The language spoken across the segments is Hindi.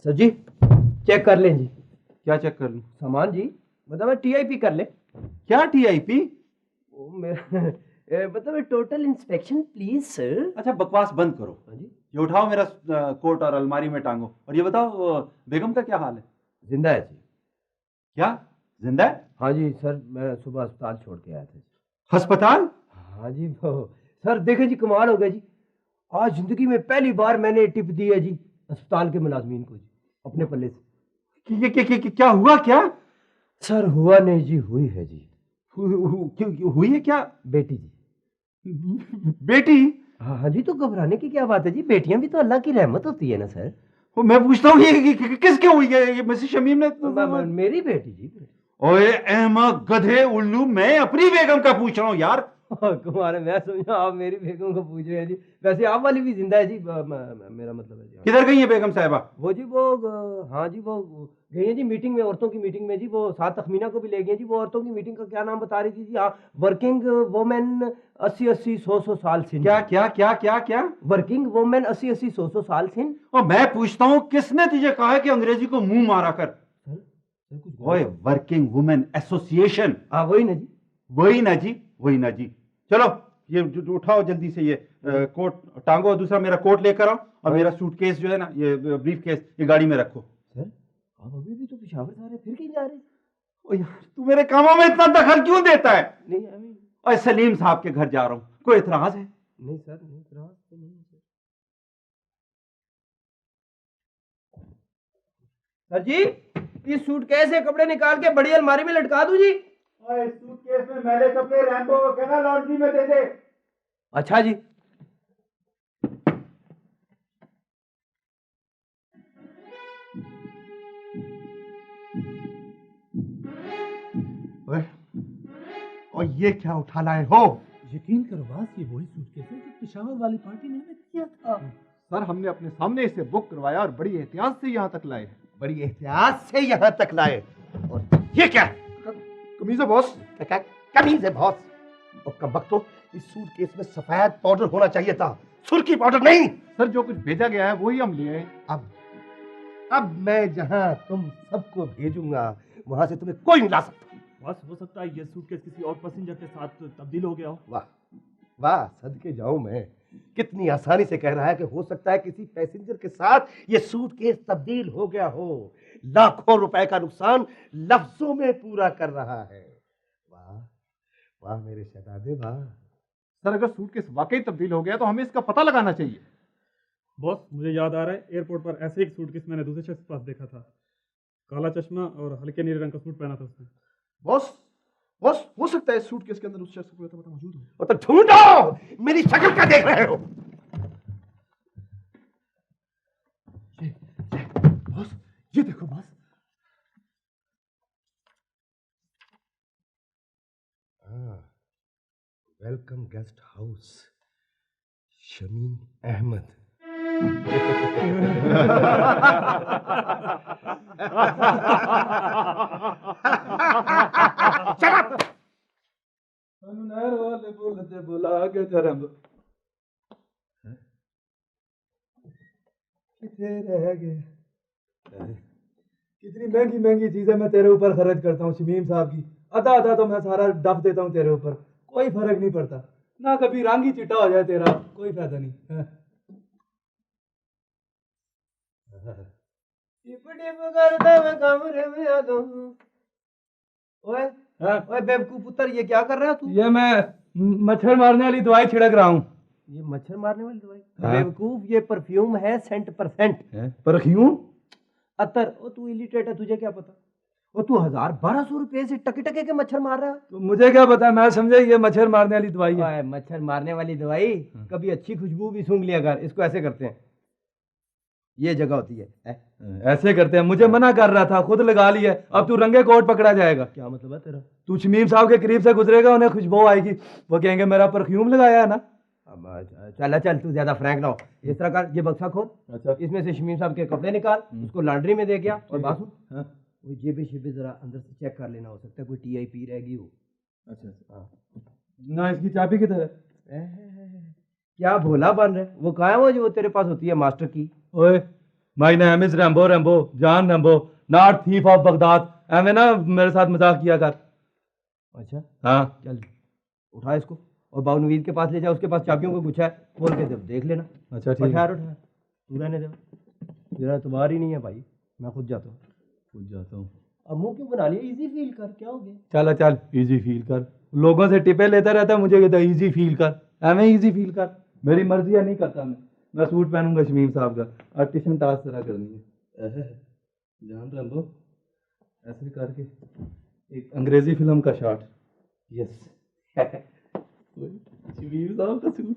सर जी चेक कर लें जी। क्या चेक कर लूं? सामान जी, मतलब टीआईपी कर ले। क्या टीआईपी? वो मेरा मतलब टोटल इंस्पेक्शन प्लीज सर। अच्छा बकवास बंद करो। हाँ जी। ये उठाओ मेरा कोट और अलमारी में टांगो। और ये बताओ बेगम का क्या हाल है? जिंदा है जी। क्या जिंदा है? हाँ जी सर, मैं सुबह अस्पताल छोड़ के आया था। अस्पताल? हाँ जी वो सर देखे जी, कमाल हो गया जी। आज जिंदगी में पहली बार मैंने टिप दी है जी अस्पताल के मुलाजमीन को जी, अपने पल्ले से। क्या हुआ क्या? सर हुआ नहीं जी, हुई है जी। हुई है क्या? बेटी जी। बेटी? हाँ हाँ जी, तो घबराने की क्या बात है जी, बेटियां भी तो अल्लाह की रहमत होती है ना सर। मैं पूछता हूँ ये किसके हुई है? ये मिसेस शमीम ने मेरी बेटी जी। ओए अहमक गधे उल्लू, मैं अपनी बेगम का पूछ रहा हूँ यार। तुम्हारे, मैं समझा आप मेरी बेगम को पूछ रहे हैं जी। वैसे आप वाली भी जिंदा है जी, मेरा मतलब है जी। किधर गई है बेगम साहिबा? वो जी वो हाँ जी वो गई है जी मीटिंग में, औरतों की मीटिंग में जी। वो साथ तखमीना को भी ले गई जी। वो औरतों की मीटिंग का क्या नाम बता रही थी जी? हाँ, वर्किंग वोमेन 80-80-100 साल सिन। क्या क्या क्या क्या क्या? वर्किंग वोमेन 80-80-100 साल सिन। और मैं पूछता हूँ किसने तुझे कहा है कि अंग्रेजी को मुंह मारा कर? ओए वर्किंग वुमेन एसोसिएशन। हाँ वही ना जी। वही ना जी, वही ना जी। चलो ये उठाओ जल्दी से, ये कोट टांगो, और दूसरा मेरा कोट लेकर आओ, और मेरा सूटकेस जो है ना, ये ब्रीफ केस, ये गाड़ी में रखो। सर आप अभी भी तो पेशावर जा रहे, फिर कहीं जा रहे? ओ यार तू मेरे कामों में इतना दखल क्यों देता है? नहीं अभी। और सलीम साहब के घर जा रहा हूँ, कोई इतराज है? नहीं सर, नहीं इतराज तो नहीं सर। सर जी इस सूटकेस से कपड़े निकाल के बड़ी अलमारी में लटका दूं जी? इस सूटकेस में मैले कपड़े रैंबो को कहना लॉन्ड्री में दे दे। अच्छा जी। और ये क्या उठा लाए हो? यकीन करो बास, ये वही सूटकेस है जो पेशावर वाली पार्टी ने हमें दिया था। सर हमने अपने सामने इसे बुक करवाया और बड़ी एहतियात से यहाँ तक लाए। बड़ी एहतियात से यहाँ तक लाए। और ये क्या? कमीज है बॉस। क्या कमीज है बॉस? और कमबख्तो, इस सूटकेस में सफेद पाउडर होना चाहिए था, सुर्खी पाउडर नहीं। सर जो कुछ भेजा गया है वही हम लिए हैं। अब मैं जहाँ तुम सबको भेजूंगा वहां से तुम्हें कोई नहीं ला सकता। बस हो सकता है ये सूटकेस किसी और पैसेंजर के साथ तब्दील हो गया हो। वाह वाह, सदके जाऊं मैं, कितनी आसानी से कह रहा है कि हो सकता है किसी पैसेंजर के साथ ये सूटकेस तब्दील हो गया हो। लाखों रुपए का नुकसान लफ्जों में पूरा कर रहा है। वाह वाह मेरे शहजादे वाह। सर अगर सूटकेस वाकई तब्दील हो गया तो हमें इसका पता लगाना चाहिए। बॉस मुझे याद आ रहा है, एयरपोर्ट पर ऐसे एक सूटकेस मैंने दूसरे शख्स के पास देखा था। काला चश्मा और हल्के नीले रंग का सूट पहना था उसने। बॉस बॉस हो सकता है इस सूटकेस के अंदर उस शख्स को पता मौजूद हो। तो ढूंढो, मेरी शक्ल क्या देख रहे हो? बॉस ये देखो boss. Welcome guest house, Shamim Ahmed. वाले बोलते बुला के धर्म कितने रह गए। कितनी महंगी महंगी चीजें मैं तेरे ऊपर खर्च करता हूँ शमीम साहब की, आधा आधा तो मैं सारा डफ देता हूँ तेरे ऊपर, कोई फर्क नहीं पड़ता ना। कभी रंग ही चिट्टा हो जाए तेरा, कोई फायदा नहीं। ओए बेवकूफ पुत्र, ये क्या कर रहा है तू? ये मैं मच्छर मारने वाली दवाई छिड़क रहा हूँ। ये मच्छर मारने वाली दवाई? बेवकूफ, ये परफ्यूम है 100%। परफ्यूम? अतर। ओ तू इलिटरेट है, तुझे क्या पता? ओ तू 1000-1200 रुपए से टके टके के मच्छर मार रहा है। तो मुझे क्या पता, मैं समझे ये मच्छर मारने वाली दवाई है। मच्छर मारने वाली दवाई? कभी अच्छी खुशबू भी सूंघ लिया कर। इसको ऐसे करते हैं, ये जगह होती है। ऐसे करते हैं, मुझे मना कर रहा था, खुद लगा लिया। अब तू रंगे कोट पकड़ा जाएगा। क्या मतलब है तेरा? तू शमीम साहब के करीब से गुजरेगा, उन्हें खुशबू आएगी, वो कहेंगे मेरा परफ्यूम लगाया है ना। चल चल, तू ज्यादा फ्रैंक ना हो। इस तरह कर, ये बक्सा खोल, अच्छा। इसमें से शमीम साहब के कपड़े निकाल, उसको लॉन्ड्री में दे गया। और बात सुन, हाँ। वो जेबे शेबे जरा अंदर से चेक कर लेना, हो सकता है कोई टीआईपी रहेगी हो। अच्छा हाँ। ना इसकी चाबी किधर है? क्या भोला बन रहे, वो कहाँ है वो जो तेरे पास होती है मास्टर की? ओए, my name is Rambo, Rambo John Rambo, not thief of Baghdad. एवे ना मेरे साथ मजाक किया कर। अच्छा हाँ चल, उठा इसको और बाबू नवीद के पास ले जा, उसके पास चाबियों का गुच्छा है, खोल के देख लेना। अच्छा ठीक है। उठा तू रहने दे, तेरा तुम्हार ही नहीं है भाई, मैं खुद जाता हूँ। पूछ जाता हूँ। अब मुंह क्यों बना लिया? इजी फील कर, क्या हो गया? चल चल, इजी फील कर। लोगों से टिपे लेता रहता है, मुझे कहता है इजी फील कर। एवे इजी फील कर, मेरी मर्जी है, नहीं करता मैं सूट पहनूंगा शमीम साहब का, और टिशन टास तरह करनी है। जान रैम्बो, ऐसे करके एक अंग्रेजी फिल्म का शॉट। यस शमीम साहब का सूट।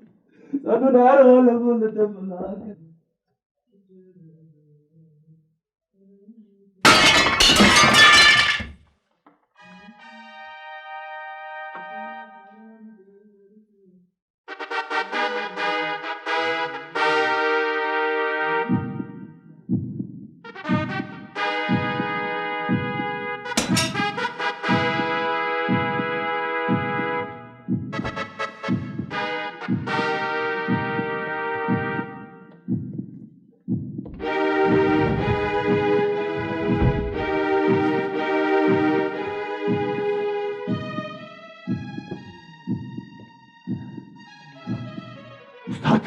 उस्ताद,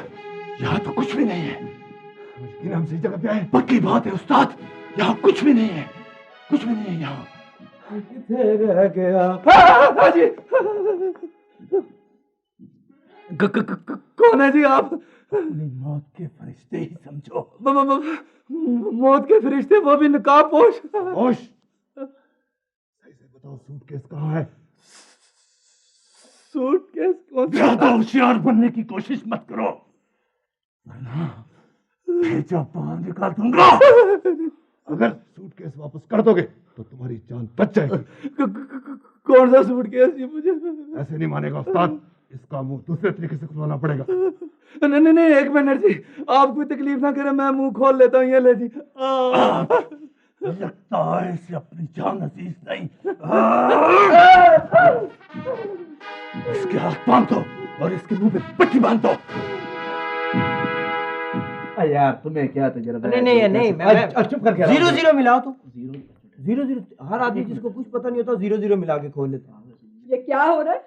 यहाँ तो कुछ भी नहीं है। लेकिन हम सही जगह पे आए। पक्की बात है उस्ताद, यहाँ कुछ भी नहीं है, कुछ भी नहीं है यहाँ। किथे रह गया? जी कौन है जी आप? अपनी मौत के फरिश्ते ही समझो। मौत के फरिश्ते, वो भी नकाब पोश। होश, सही से बताओ सूटकेस कहाँ है? सूटकेस कौन सा? ज्यादा होशियार बनने की कोशिश मत करो, वरना भेजा बाहर निकाल दूंगा। अगर सूटकेस वापस कर दोगे तो तुम्हारी जान बच जाएगी। कौन सा सूटकेस जी? मुझे ऐसे नहीं मानेगा उस्ताद, इसका मुंह दूसरे तरीके से खुलवाना पड़ेगा। नहीं नहीं नहीं, एक मिनट जी, आप कोई तकलीफ ना करें, मैं मुंह खोल लेता हूँ। ये ले जी। लगता है इसे अपनी जान अजीज नहीं। इसके हाथ बांध दो और इसके मुंह पे पट्टी बांध दो। यार तुम्हें क्या तजर्बा? नहीं, चुप करके 0-0 मिलाओ तो। 0-0, हर आदमी जिसको कुछ पता नहीं होता 0-0 मिला के खोल लेता है। ये क्या हो रहा है?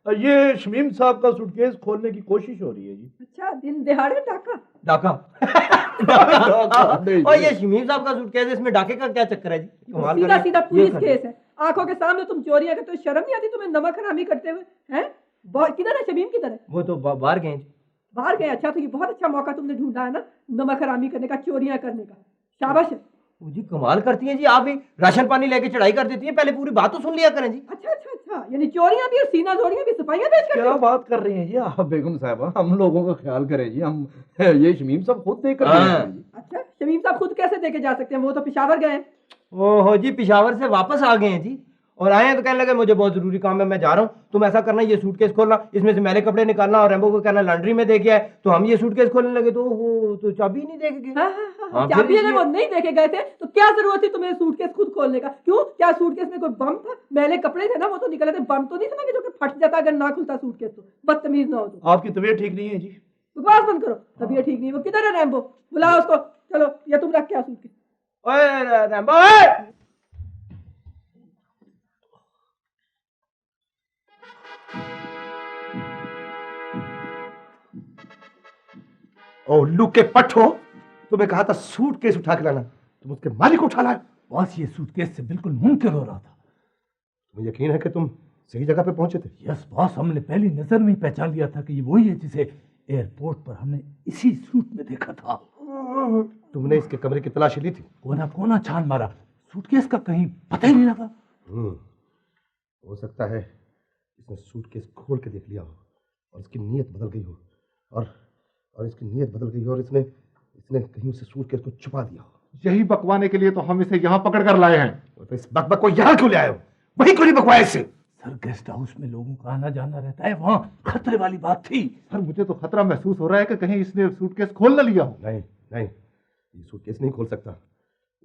ये शमीम साहब का सूटकेस खोलने की कोशिश हो रही है जी। अच्छा, दिन दिहाड़े डाका? डाका। नहीं, और ये शमीम साहब का सूटकेस है, इसमें डाके का क्या चक्कर है जी? कमाल कर सीधा रहे सीधा हैं। पुलिस ये कर। केस है, आंखों के सामने तुम चोरियां करते हो, शर्म नहीं आती तुम्हें? नमक हरामी करते हुए हैं? किधर है शमीम, किधर है? वो तो बाहर गए जी। बाहर गए? अच्छा, तो ये बहुत अच्छा मौका तुमने ढूंढा है ना, नमक हरामी करने का, चोरियां करने का। शाबाश है। वो जी कमाल करती हैं जी, आप भी राशन पानी लेके चढ़ाई कर देती हैं, पहले पूरी बात तो सुन लिया करें जी। अच्छा अच्छा अच्छा, यानी चोरियां भी और सीना जोड़ियां भी, सिपाहियां बेच करते क्या हो? बात कर रही हैं जी आप बेगम साहबा? हम लोगों का ख्याल करें जी, हम ये शमीम साहब खुद देकर गए हाँ। हैं जी। अच्छा, शमीम साहब खुद कैसे देके जा सकते हैं? वो तो पेशावर गए हैं। ओहो जी, पिशावर से वापस आ गए हैं जी, और आए हैं तो कहने लगे मुझे बहुत जरूरी काम है, मैं जा रहा हूँ। तुम ऐसा करना, ये सूटकेस खोलना, इसमें से मैले कपड़े निकालना, और रेम्बो को कहना लॉन्ड्री में दे के आए। तो हम ये सूटकेस खोलने लगे तो वो तो चाबी नहीं दे के गए। हाँ, हाँ, हाँ, हाँ, चाबी फिर अगर ये- वो नहीं देके गए थे तो क्या जरूरत थी तुम्हें सूटकेस खुद खोलने का? क्यों, क्या सूटकेस में कोई बम था? मैले कपड़े थे ना, वो तो निकले थे, बम तो नहीं था ना कि जो कि फट जाता अगर ना खुलता सूटकेस तो? बदतमीज ना हो तुम। आपकी तबीयत ठीक नहीं है जी? बकवास बंद करो, तबीयत ठीक नहीं। वो किधर है रैम्बो? बुलाओ उसको। चलो, ये तुम रख के आओ सूटकेस। ओए रेम्बो, ओए! ओ उल्लू के पट्टो, तुम्हें कहा था सूटकेस उठा के लाना, तुम उसके मालिक को उठा लाए। बॉस, ये सूटकेस से बिल्कुल मुनकर हो रहा था। तुम्हें यकीन है कि तुम सही जगह पे पहुंचे थे? यस बॉस, हमने पहली नजर में ही पहचान लिया था कि ये वही है जिसे एयरपोर्ट पर हमने इसी सूट में देखा था। तुमने इसके कमरे की तलाशी ली थी? कोना कोना छान मारा, सूटकेस का कहीं पता ही नहीं लगा। हो सकता है इसने सूटकेस खोल के देख लिया हो और इसकी नीयत बदल गई हो, और इसकी नीयत बदल गई हो, और इसने इसने कहीं उसे सूटकेस को छुपा दिया हो। यही बकवाने के लिए तो हम इसे यहाँ पकड़ कर लाए हैं। तो इस बकबक को यहाँ क्यों ले आए हो? वही क्यों नहीं बकवाए इससे? सर गेस्ट हाउस में लोगों का आना जाना रहता है, वहाँ खतरे वाली बात थी। सर मुझे तो खतरा महसूस हो रहा है कि कहीं इसने सूटकेस खोल न लिया हो। नहीं नहीं, ये सूटकेस नहीं खोल सकता।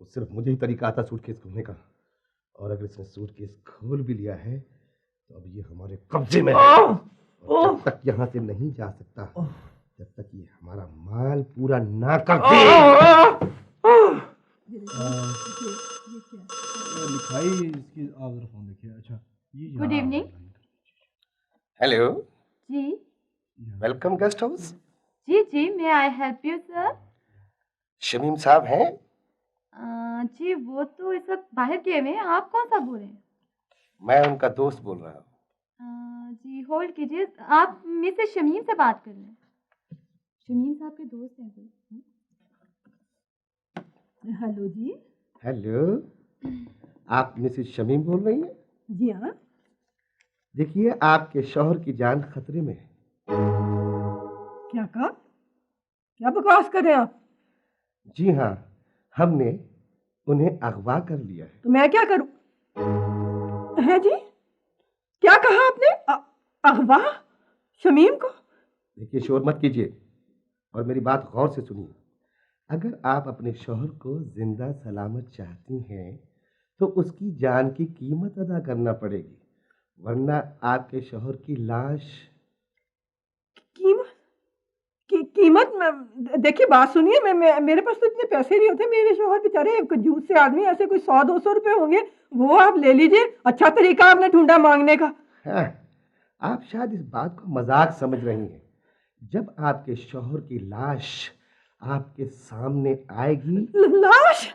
वो सिर्फ मुझे ही तरीका आता सूटकेस खोलने का, और अगर इसने सूटकेस खोल भी लिया है तो अब ये हमारे कब्जे में है। और जब तक यहाँ से नहीं जा सकता, जब तक ये हमारा माल पूरा ना कर दे। लिखाई इसकी आप जरा फोन देखिए। अच्छा ये गुड इवनिंग। हेलो जी वेलकम गेस्ट हाउस। जी जी, may I help you sir? Shamim साहब हैं? जी वो तो इस वक्त बाहर गए हुए हैं। आप कौन सा बोल रहे हैं? मैं उनका दोस्त बोल रहा हूँ। जी होल्ड कीजिए, आप मिसेस शमीम से बात कर रहे हैं? शमीम साहब के दोस्त हैं कोई? हेलो जी। हेलो, आप मिसेस शमीम बोल रही हैं? जी हाँ। देखिए, आपके शौहर की जान खतरे में है। क्या कहा? क्या बकवास कर रहे हैं आप? जी हाँ, हमने उन्हें अगवा कर लिया है। तो मैं क्या करूं? है जी, क्या कहा आपने? अगवा शमीम को? देखिए, शोर मत कीजिए और मेरी बात गौर से सुनिए। अगर आप अपने शौहर को जिंदा सलामत चाहती हैं तो उसकी जान की कीमत अदा करना पड़ेगी, वरना आपके शौहर की लाश। कीमत? कीमत? देखिए बात सुनिए, मेरे पास तो इतने पैसे नहीं होते। मेरे शौहर बेचारे कंजूस से आदमी, ऐसे कोई 100-200 रुपए होंगे, वो आप ले लीजिए। अच्छा तरीका आपने ढूंढा मांगने का। हाँ, आप शायद इस बात को मजाक समझ रही हैं। जब आपके शौहर की लाश आपके सामने आएगी। लाश?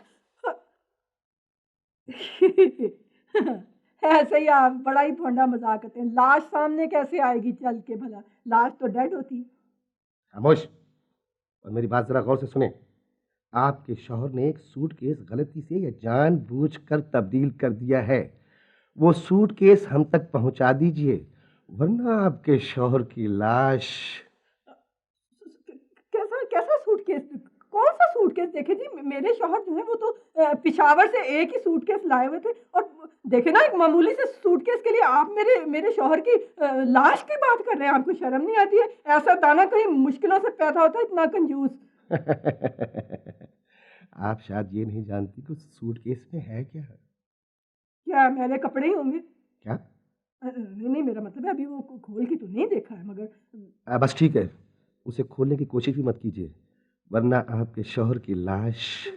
ऐसे ही आप बड़ा ही भोंडा मजाक करते हैं। लाश सामने कैसे आएगी चल के? भला लाश तो डेड होती है। खामोश, और मेरी बात जरा गौर से सुने। आपके शौहर ने एक सूटकेस गलती से या जानबूझकर तब्दील कर दिया है। वो सूटकेस हम तक पहुंचा दीजिए, वरना आपके शौहर की लाश। कैसा कैसा सूटकेस? कौन सा सूटकेस? देखे जी, मेरे शौहर जो है वो तो पिशावर से एक ही सूटकेस लाए हुए थे, और देखे ना, एक मामूली से सूटकेस के लिए आप मेरे शौहर की लाश की बात कर रहे हैं। आपको शर्म नहीं आती है? ऐसा दाना कहीं मुश्किलों से पैदा होता है, इतना कंजूस। आप शायद ये नहीं जानती कि उस सूटकेस में है क्या। क्या मेरे कपड़े ही होंगे? क्या? नहीं, मेरा मतलब है अभी वो खोल के तो नहीं देखा है, मगर बस ठीक है, उसे खोलने की कोशिश भी मत कीजिए, वरना आपके शौहर की लाश।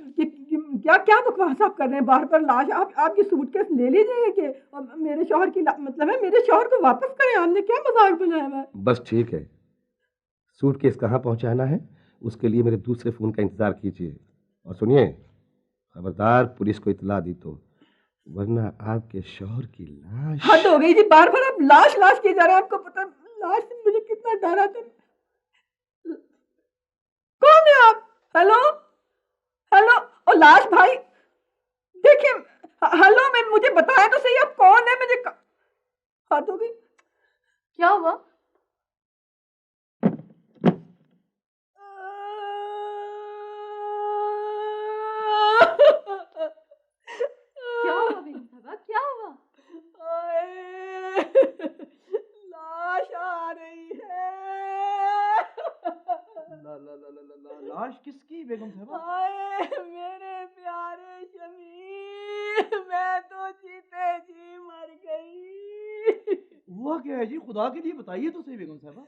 क्या क्या बकवास आप कर रहे हैं? बार बार लाश। आप ये सूटकेस ले लीजिए कि मेरे शौहर की मतलब है मेरे शौहर को वापस करें। आपने क्या मजाक बनाया है? बस ठीक है, सूटकेस कहाँ पहुंचाना है उसके लिए मेरे दूसरे फोन का इंतजार कीजिए। और सुनिए, खबरदार पुलिस को इतला दी तो, वरना आपके शौहर की लाश। हद हो गई जी, बार बार आप लाश लाश किए जा रहे हैं। आपको पता है लाश से मुझे कितना डर आता है। कौन है आप? हेलो हेलो, ओ लाश भाई, देखिए, हेलो, मैं मुझे बताया तो सही आप कौन है? मुझे हद हो गई। क्या हुआ? क्या हुआ बेगम साहबा, क्या हुआ? लाश आ रही है। लाश किसकी बेगम साहबा? हाय मेरे प्यारे शमीम, मैं तो जीते जी मर गई। हुआ क्या है जी? खुदा के लिए बताइए तो सही बेगम साहबा।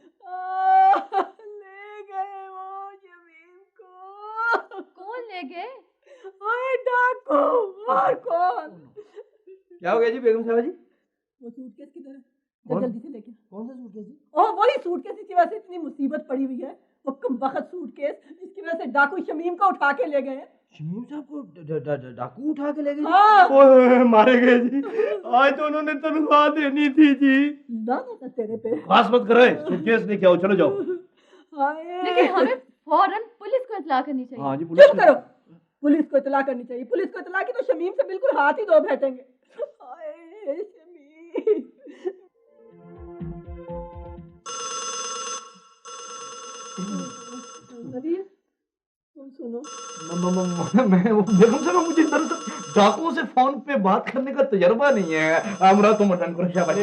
ले गए वो शमीम को। कौन ले गए? हाय डाकू। और कौन? क्या हो गया जी बेगम साहबा जी? वो सूटकेस की तरह कौन? जल्दी से लेके। कौन सा सूटकेस जी? ओह वही सूटकेस जिसकी वजह से इतनी मुसीबत पड़ी हुई है। वो कमबख्त सूटकेस जिसकी वजह से डाकू शमीम को उठा के ले गए हैं। शमीम साहब को डाकू उठा के ले गए? हाँ। ओए मारे गए जी। आज तो उन्होंने तनख्वाह देनी थी जी। लानत है तेरे पे। बस मत करे, सूटकेस लेके आओ, चलो जाओ। लेकिन हमें फौरन पुलिस को इत्तला करनी चाहिए। हाँ जी, पुलिस चुप करो। पुलिस को इत्तला करनी चाहिए। पुलिस को इत्तला की तो शमीम से बिल्कुल हाथ ही धो बैठेंगे। हाय शमीम। नवीर, तुम सुनो। मैं वो बेगम साहब, मुझे दरअसल डाकुओं से फोन पे बात करने का तजर्बा नहीं है। हमरा तुम अटेंड करो शाबाश।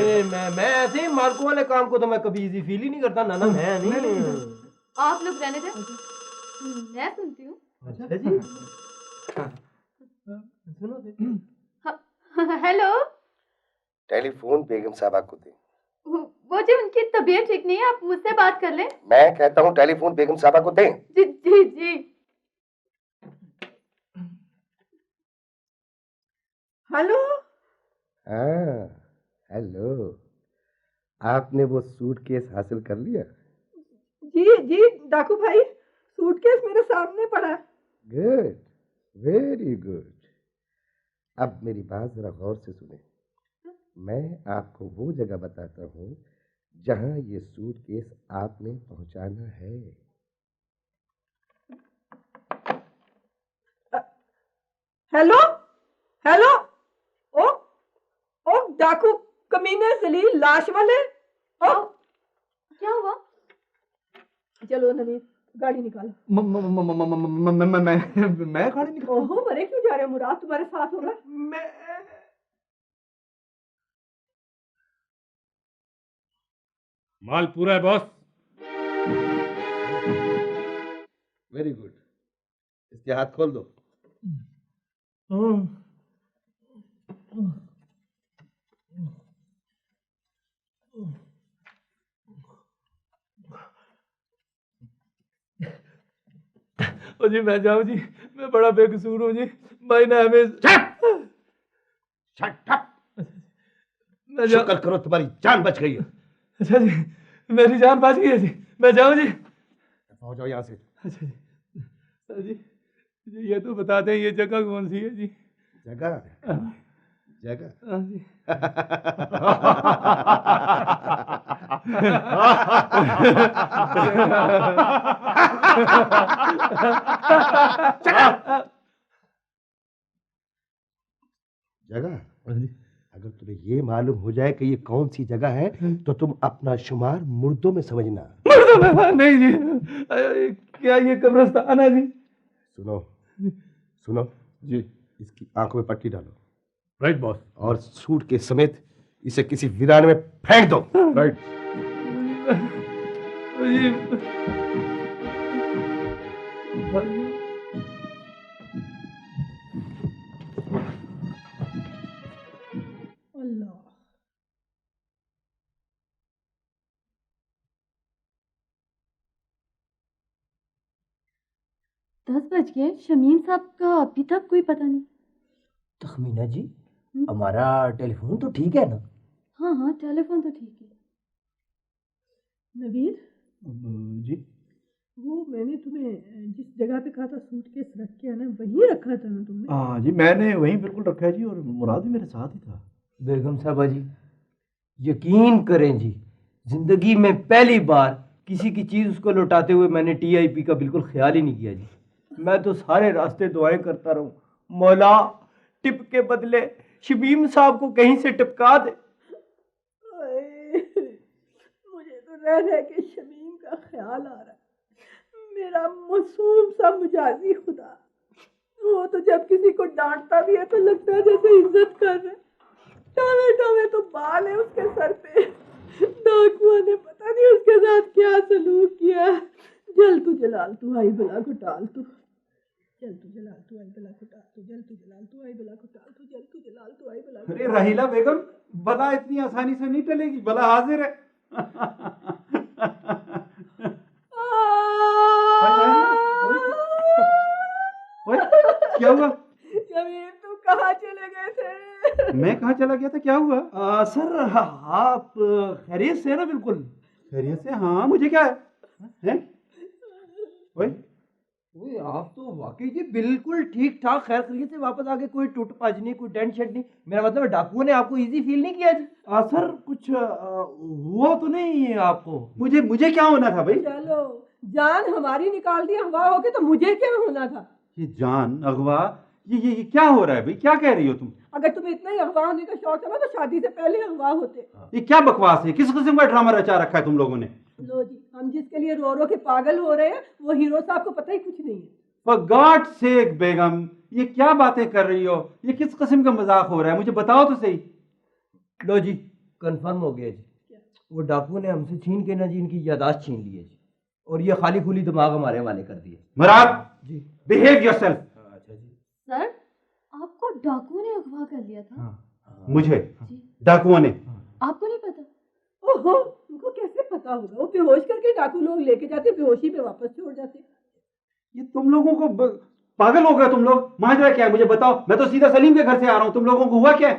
मैं ऐसे ही मार्को वाले काम को तो मैं कभी इजी फील ही नहीं करता ना मैं नहीं। आप लोग रहने दें, मैं सुनती हूँ। अच्छा जी सुनो हेलो। टेलीफोन बेगम साहबा को दे। वो जो उनकी तबीयत ठीक नहीं है, आप मुझसे बात कर लें। मैं कहता हूँ टेलीफोन बेगम साहबा को दे। जी जी जी। हेलो। हाँ हेलो, आपने वो सूटकेस हासिल कर लिया? जी जी डाकू भाई, सूटकेस मेरे सामने पड़ा है। Good, very good. अब मेरी बात जरा गौर से सुने। मैं आपको वो जगह बताता हूँ जहाँ ये सूटकेस आपने पहुँचाना है। Hello hello. ओ ओ डाकू कमीने जलील लाश वाले। ओ क्या हुआ? चलो नवीन, गाड़ी निकालो। मैं गाड़ी निकाल। ओहो, मरे क्यों जा रहे हो? मुराद तुम्हारे साथ होगा। माल पूरा है बॉस। वेरी गुड, इसके हाथ खोल दो। ओ जी मैं जाऊं जी, मैं बड़ा बेकसूर हूँ जी। भाई ने हमें शट अप। मैं शुक्र करो तुम्हारी जान बच गई है। अच्छा जी, मेरी जान बच गई है जी, मैं जाऊं जी। हो जाओ यहाँ से। अच्छा जी, सर जी ये तो बता दें ये जगह कौन सी है जी? जगह जगह हाँ जी। जगह, अगर तुम्हें ये मालूम हो जाए कि ये कौन सी जगह है तो तुम अपना शुमार मुर्दों में समझना। मुर्दों में? नहीं जी, क्या ये कब्रिस्तान है जी? सुनो सुनो जी। इसकी आंखों में पट्टी डालो। Right boss. और सूट के समेत इसे किसी वीरान में फेंक दो। राइट। अल्लाह। 10 बज गए, शमीम साहब का अभी तक कोई पता नहीं। तखमीना जी, हमारा टेलीफोन तो ठीक है ना? हाँ हाँ, टेलीफोन तो ठीक है। नवीन जी वो मैंने तुम्हें जिस जगह पे कहा था सूटकेस रख के आना, वहीं रखा था ना तुमने? हाँ जी, मैंने वहीं बिल्कुल रखा है जी, और मुराद भी मेरे साथ ही था। बेगम साहबा जी, यकीन करें जी, जिंदगी में पहली बार किसी की चीज उसको लौटाते हुए मैंने टीआईपी का बिल्कुल ख्याल ही नहीं किया जी। मैं तो सारे रास्ते दुआएं करता रहूं, मौला टिप के बदले शमीम साहब को कहीं से टिपका दे। मुझे तो रह रह के शमीम का ख्याल आ रहा है। मेरा मासूम सा मुजाजी खुदा, वो तो जब किसी को डांटता भी है तो लगता है जैसे इज्जत कर रहे। टावे टावे तो बाल है उसके सर पे। डाकुआ ने पता नहीं उसके साथ क्या सलूक किया। जल तू जलाल तू आई भला को टाल तू, जल तू जलाल तू आई भला को टाल तू, जल तू जलाल तू आई भला को टाल तू, जल तू जलाल तू आई भला को। अरे रहीला बेगम, बला इतनी आसानी से नहीं टलेगी, बला हाजिर है। क्या हुआ? शमीम तू कहाँ चले गए थे? मैं कहाँ चला गया था? क्या हुआ? सर आप खैरियत से है ना? बिल्कुल खैरियत से। हाँ, मुझे क्या है? हैं? ओए, ओए, आप तो वाकई जी बिल्कुल ठीक ठाक खैर खैरियत से वापस आ गए। कोई टूट पाज नहीं, कोई डेंट शेंट नहीं। मेरा मतलब डाकुओं ने आपको इजी फील नहीं किया जी? सर कुछ हुआ तो नहीं है आपको? मुझे क्या होना था भाई? चलो, जान हमारी निकाल दी अगवा होके, तो मुझे क्या होना था? ये जान अगवा, ये क्या हो रहा है भाई? क्या कह रही हो तुम? अगर तुम्हें इतना ही अगवा होने का शौक था ना, तो शादी से पहले अगवा होते। ये क्या बकवास है? किस किस्म का ड्रामा रचा रखा है तुम लोगों ने? लो जी, हम जिसके लिए रो रो के पागल हो रहे हैं, वो हीरो साहब को पता ही कुछ नहीं है। फॉर गॉड सेक बेगम, ये क्या बातें कर रही हो? ये किस किस्म का मजाक हो रहा है? मुझे बताओ तो सही। लो जी, कंफर्म हो गया जी। वो डाकुओं ने हमसे छीन के ना जी इनकी यादाश्त छीन ली है जी, और ये खाली खुली दिमाग हमारे हवाले कर दिए। मुराद जी, बिहेव योरसेल्फ। अच्छा जी। सर, आपको डाकुओं ने अगवा कर लिया था? मुझे जी। डाकुओं ने? आपको नहीं पता? ओहो, उनको कैसे पता होगा? वो बेहोश करके डाकू लोग लेके जाते, बेहोशी पे वापस छोड़ जाते। ये तुम लोगों को पागल हो गए तुम लोग। माजरा क्या है मुझे बताओ। मैं तो सीधा सलीम के घर से आ रहा हूँ, तुम लोगों को हुआ क्या है?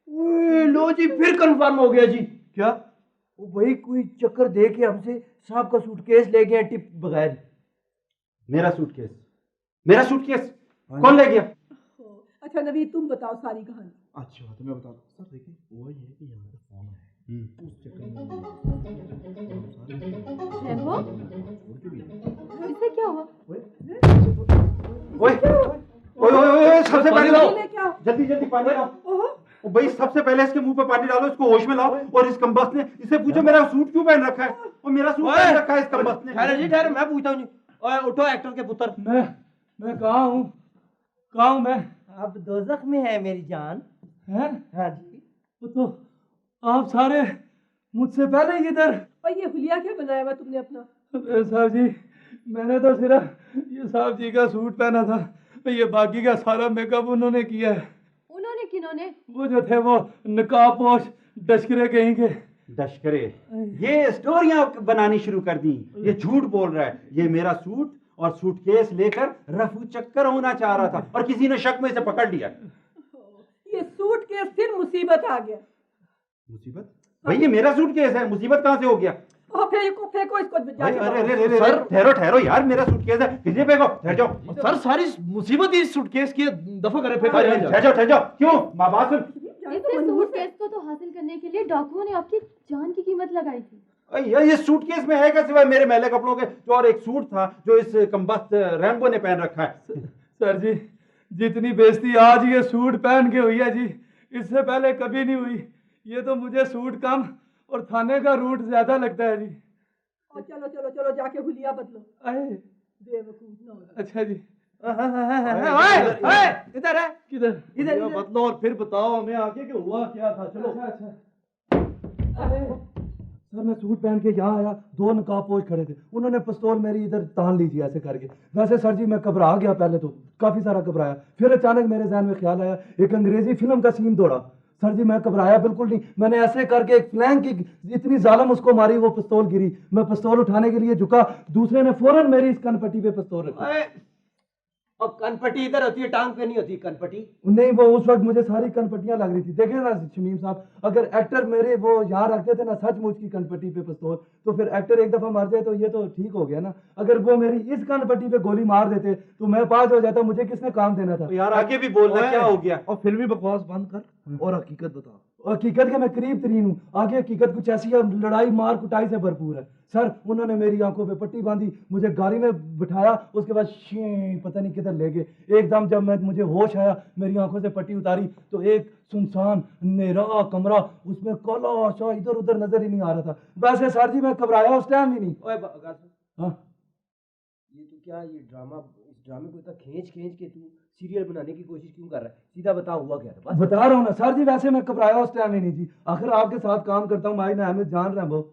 ओए, लो जी, फिर कंफर्म हो गया जी। क्या वो भाई कोई चक्कर दे के हमसे साहब का सूटकेस ले गए टिप बगैर? मेरा सूटकेस? मेरा सूटकेस कौन ले गया? अच्छा नवीद, तुम बताओ सारी कहानी। अच्छा तो मैं बताता हूँ सर। देखिए वो ये है कि यहाँ पे फोन है, उस चक्कर रैम्बो, इससे क्या हुआ? ओए ओए ओए, सबसे पहले लाओ, लेके आओ। जल्दी जल्दी पानी लाओ। ओहो, ओ भाई, सबसे पहले इसके मुंह पे पानी डालो, इसको होश में लाओ। और इस कमबख्त ने इससे पूछो मेरा सूट क्यों पहन रखा है? और मेरा सूट पहन रखा है इस कमबख्त ने। ठहरो जी, ठहरो, मैं पूछता हूँ जी। ओए उठो एक्टर के पुत्र। मैं कहाँ हूँ? कहाँ हूँ मैं? आप दोजख में है मेरी जान। हैं? हाँ जी। वो तो आप सारे मुझसे पहले ही इधर। और ये हुलिया क्या बनाया हुआ तुमने अपना? अरे साहब जी, मैंने तो सिर्फ ये साहब जी का सूट पहना था, ये बाकी का सारा मेकअप उन्होंने किया है। उन्होंने किन्होंने? वो जो थे वो नकाबपोश डशकरे कहीं के। दशकरे ये स्टोरियां बनानी शुरू कर दी। ये झूठ बोल रहा है। ये मेरा सूट और सूटकेस लेकर रफू चक्कर होना चाह रहा था और किसी ने शक में इसे पकड़ लिया। ये सूट केस, फिर मुसीबत आ गया। मुसीबत? भाई ये मेरा सूटकेस है, मुसीबत कहाँ से हो गया? और फेंको फेंको इसको अरे जाके अरे बाहर। अरे सर, ठहरो ठहरो यार, मेरा सूटकेस है, किसी फेंको। ठहर जाओ सर, सारी मुसीबत ही इस सूटकेस की है। दफा करे फेंका जाए। ठहर जाओ ठहर जाओ। क्यों माँ बात सुन। इस सूटकेस को तो हासिल करने के लिए डाकुओं ने आपकी जान की कीमत लगाई थी। ये सूटकेस में है क्या सिवाय मेरे मैले कपड़ों के? जो और एक सूट था जो इस कमबख्त रैम्बो ने पहन रखा है। सर जी, जितनी बेइज्जती आज ये सूट पहन के हुई है जी, इससे पहले कभी नहीं हुई। ये तो मुझे सूट कम और थाने का रूट ज्यादा लगता है जी। और चलो चलो चलो, जाके हुलिया बदलो। आए, बेवकूफ ना। अच्छा जी। इधर है। किधर? इधर बदलो और फिर बताओ हमें आगे के हुआ क्या था। चलो। अच्छा। सर मैं सूट पहन के यहाँ आया, दो नकाबपोश खड़े थे, उन्होंने पिस्तौल मेरी इधर तान ली थी ऐसे करके। वैसे सर जी मैं घबरा गया, पहले तो काफी सारा घबराया, फिर अचानक मेरे जहन में ख्याल आया, एक अंग्रेजी फिल्म का सीन दौड़ा। सर जी मैं घबराया बिल्कुल नहीं, मैंने ऐसे करके एक फ्लैंक की इतनी जालम उसको मारी, वो पिस्तौल गिरी। मैं पिस्तौल उठाने के लिए झुका, दूसरे ने फौरन मेरी इस कनपट्टी पे पिस्तौल रखी। और कनपट्टी इधर होती है, टांग पे नहीं होती कनपट्टी। नहीं, वो उस वक्त मुझे सारी कनपट्टियां लग रही थी। देखे ना शमीम साहब, अगर एक्टर मेरे वो यहाँ रखते थे ना सचमुच की कनपट्टी पे पिस्तौल, तो फिर एक्टर एक दफा मर जाए तो ये तो ठीक हो गया ना। अगर वो मेरी इस कनपट्टी पे गोली मार देते तो मैं पास हो जाता, मुझे किसने काम देना था? यार आगे भी बोलना, क्या हो गया? और फिल्मी बकवास बंद कर और हकीकत बता। हकीकत के मैं करीब तरीन हूँ, आगे हकीकत कुछ ऐसी है, लड़ाई मार कुटाई से भरपूर है। सर उन्होंने मेरी आंखों पे पट्टी बांधी, मुझे गाड़ी में बिठाया, उसके बाद पता नहीं किधर ले गए। एकदम जब मुझे होश आया, मेरी आंखों से पट्टी उतारी तो एक सुनसान अंधेरा कमरा, उसमें काला सा इधर उधर नजर ही नहीं आ रहा था। वैसे सर जी मैं घबराया उस टाइम ही नहीं। ओए गाल सुन। हाँ ये तू क्या ये ड्रामा, इस ड्रामे को इतना खींच खींच के तू सीरियल बनाने की कोशिश क्यों कर रहा है? सीधा बता हुआ क्या था? बस बता रहा हूँ ना सर जी, वैसे मैं घबराया उस टाइम ही नहीं जी। आखिर आपके साथ काम करता हूँ, माई ना हमें जान रहे हैं वो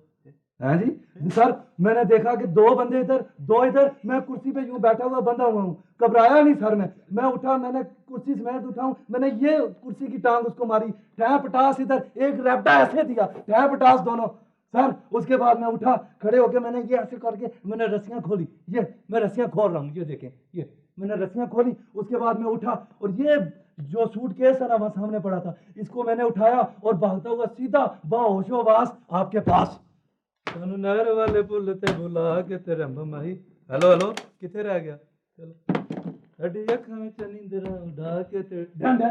है जी। सर मैंने देखा कि दो बंदे इधर दो इधर, मैं कुर्सी पे यूं बैठा हुआ बंधा हुआ हूँ, घबराया नहीं सर। मैं उठा, मैंने कुर्सी समेत उठाऊं, मैंने ये कुर्सी की टांग उसको मारी, ठै पटास इधर, एक रैप्टा ऐसे दिया, ठै पटास दोनों सर। उसके बाद मैं उठा, खड़े होके मैंने ये ऐसे करके मैंने रस्सियां खोली, ये मैं रस्सियां खोल रहा हूँ, ये देखें, ये मैंने रस्सियां खोली। उसके बाद मैं उठा और ये जो सूटकेस है ना वहां सामने पड़ा था, इसको मैंने उठाया और भागता हुआ सीधा बाहोशोबास आपके पास। नहर वाले पुल ते बुला के तेरे माही। हेलो हेलो, किथे रह गया? चलो अड्डी अखां विच नींदरा उड़ा के ते ध्यान दे।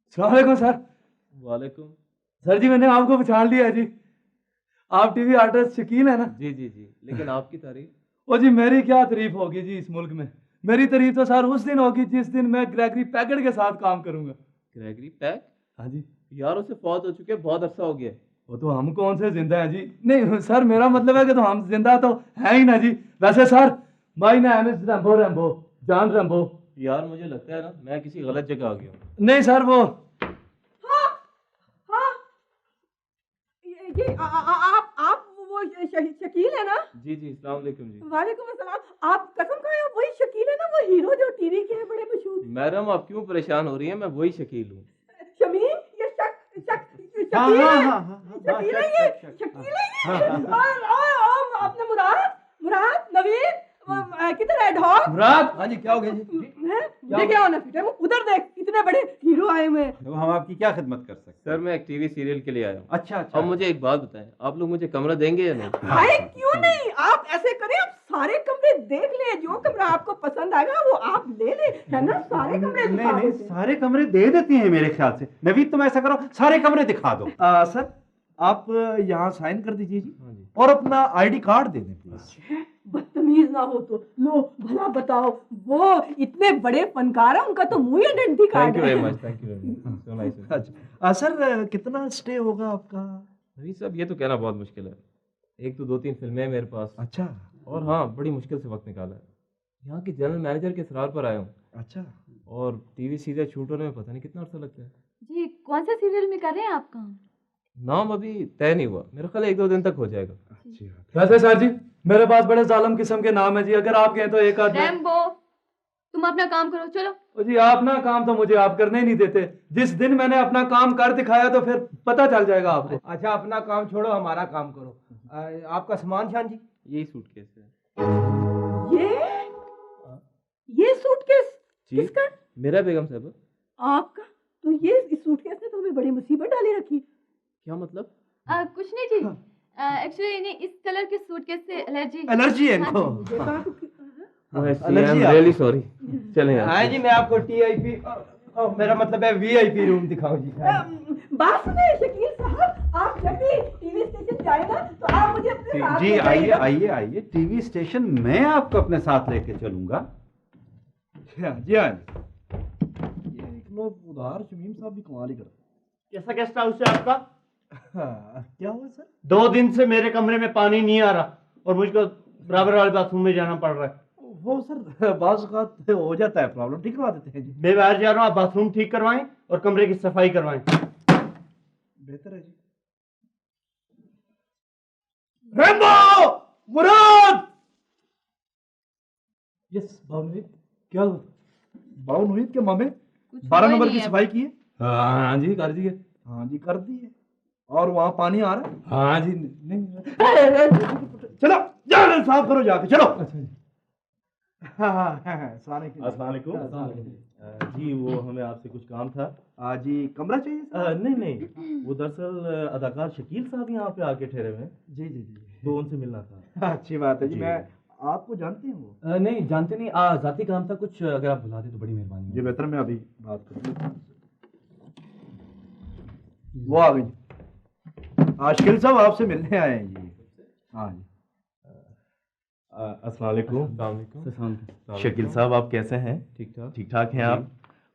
अस्सलाम वालेकुम सर। वालेकुम। सर जी मैंने आपको पहचान लिया जी, आप टीवी आर्टिस्ट शकील है ना? जी जी जी, लेकिन आपकी तारीफ? ओ जी मेरी क्या तारीफ होगी जी इस मुल्क में? मेरी तारीफ तो सर उस दिन होगी जिस दिन मैं ग्रेगरी पैकेट के साथ काम करूंगा। Gregory pack? हाँ जी। यार उसे फौत हो चुके बहुत अरसा हो गया। वो तो हम कौन से जिंदा हैं जी? नहीं सर, मेरा मतलब है कि तो हम जिंदा तो है ही ना जी। वैसे sir, my name is Rambo, Rambo John Rambo. यार मुझे लगता है ना मैं किसी गलत जगह आ गया हूँ। नहीं सर, वो हाँ, ये आप वो शकील है ना? जी जी, अस्सलाम वालेकुम जी। वालेकुम अस्सलाम। आप कसम खाए आप वही शकील है ना, वो हीरो जो टीवी के हैं बड़े मशहूर? मैडम आप क्यों परेशान हो रही हैं? मैं वही शकील हूँ। शमीम, ये शकील हाँ, है, हाँ, हाँ, हाँ, शकील है शक, ये, शक, शक, शकील है ये। और आपने मुराद नवीन किधर है ढोल? मुराद। हाँ जी, क्या हो गया जी? मुझे क्या होना फिर? उधर देख, इतने बड़े हीरो आए हुए हैं। तो हम आपकी क्या खिदमत कर सकते हैं? सर मैं एक टीवी सीरियल के लिए आया हूँ। अच्छा अच्छा। अब मुझे एक बात बताएं, आप लोग मुझे कमरा देंगे या नहीं? हाय, क्यों नहीं? आप ऐसे करें, आप सारे कमरे देख लें, जो कमरा आपको पसंद आएगा वो आप ले लें, है ना? सारे कमरे नहीं दिखा नहीं, देते हैं। सारे कमरे दे देती हैं मेरे ख्याल से। नवीद तुम ऐसा करो, सारे कमरे दिखा दो। सर आप यहाँ साइन कर दीजिए जी, हाँ जी। और अपना आईडी कार्ड दे दें प्लीज। बदतमीज ना हो तो लो, भला बताओ, वो इतने बड़े फनकार हैं, उनका तो मुंह identity card thank you very है। Much, thank you very much, so nice. अच्छा सर, कितना स्टे होगा आपका? भाई साहब ये तो कहना बहुत मुश्किल है। एक तो 2-3 फिल्में हैं मेरे पास, अच्छा और हाँ बड़ी मुश्किल से वक्त निकाला है। यहाँ के जनरल मैनेजर के इसरार पर आया हूँ, अच्छा। और टीवी सीरियल शूट होने में पता नहीं कितना अर्सा लगता है। जी, कौन से सीरियल में कर रहे हैं आप काम? नाम अभी तय नहीं हुआ, मेरा ख्याल है 1-2 दिन तक हो जाएगा। वैसे सर जी, मेरे पास बड़े जालिम किस्म के नाम है जी, अगर आप कहें तो एक आध। रैम्बो, तुम अपना काम करो, चलो। ओ जी, आप ना काम तो मुझे आप करने ही नहीं देते। जिस दिन मैंने अपना काम कर दिखाया तो फिर पता चल जाएगा आपको। अच्छा अपना काम छोड़ो, हमारा काम करो। आपका सामान शान जी? यही सूटकेस है। ये सूटकेस जी? किसका? मेरा बेगम साहब। आपका? तो ये इस सूटकेस ने तो हमें बड़ी मुसीबत डाली रखी। क्या मतलब? कुछ नहीं जी, एक्चुअली इन्हें इस कलर के सूटकेस से एलर्जी है हाँ इनको। जी। Allergy I am really sorry. चलें यार। हाँ जी, मैं आपको टीआईपी, मेरा मतलब है वीआईपी रूम दिखाऊं जी। बात सुने शकील साहब, आप जब भी टीवी स्टेशन जाए ना तो आप मुझे अपने साथ जी ले आइए जाइएगा। आइए आइए, टीवी स्टेशन मैं आपको अपने साथ लेके चलूंगा। जी हाँ जी। ये एक लोग उधार शमीम साहब भी कमाल ही करते। कैसा गेस्ट हाउस है आपका? हाँ, क्या हुआ सर? 2 दिन से मेरे कमरे में पानी नहीं आ रहा और मुझको बराबर वाले बाथरूम में जाना पड़ रहा है। वो सर बाज़ औक़ात हो जाता है प्रॉब्लम, ठीक करवा देते हैं जी। मैं बाहर जा रहा हूँ, आप बाथरूम ठीक करवाएं और कमरे की सफाई करवाएं। बेहतर है जी। रैम्बो, मुराद। यस बाउनवीद, क्या हुआ? बाउनवीद के मामे 12 नंबर की सफाई की है? हाँ जी, कर दिए। हाँ जी कर दी है। और वहाँ पानी आ रहा है? हाँ जी। नहीं चलो जाओ साफ करो जाके, चलो। अच्छा जी। अस्सलाम वालेकुम। जी वो हमें आपसे कुछ काम था। जी कमरा चाहिए सर? नहीं, वो दरअसल अदाकार शकील साहब यहाँ पे आके ठहरे हुए हैं, जी जी जी। तो उनसे मिलना था। अच्छी बात है जी। जी। मैं आपको जानते हैं वो? नहीं जानते नहीं, जाती काम था कुछ, अगर आप बुला दे तो बड़ी मेहरबानी जी बेहतर, मैं अभी बात करूँ। वो आ गई। शकील साहब आपसे मिलने आए हैं जी। हाँ जी। अस्सलाम वालेकुम। होगी। शकील साहब आप कैसे हैं? ठीक ठाक। ठीक ठाक हैं आप?